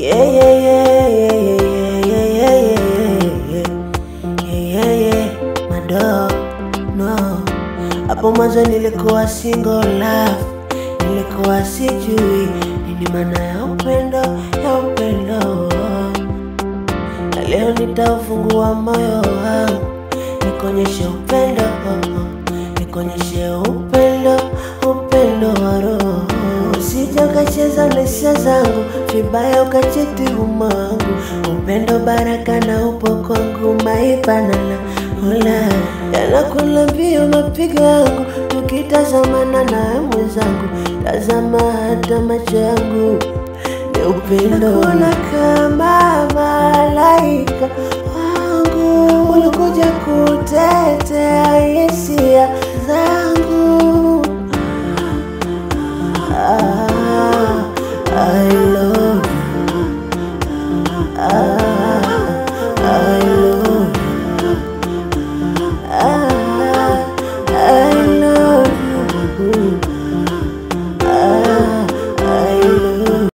Yeah, yeah, yeah, yeah, yeah, yeah, yeah, yeah, yeah, my dog, no. Hapo mwanzo nilikuwa single love, nilikuwa sijui nini maana ya upendo, na leo nitaufungua moyo wangu, nikonyeshe upendo, nikonyeshe upendo wa roho. Usije ukacheza na hisia zangu vibaya, ukachiti umangu. Upendo baraka na upo kwangu, maipanana ula yanakula mbio mapigo yangu, tukitazamana na mwenzangu. Tazama hata macho yangu, ni upendo. Nakuna kama malaika wangu, ulikuja kutetea hisia zangu. I love you.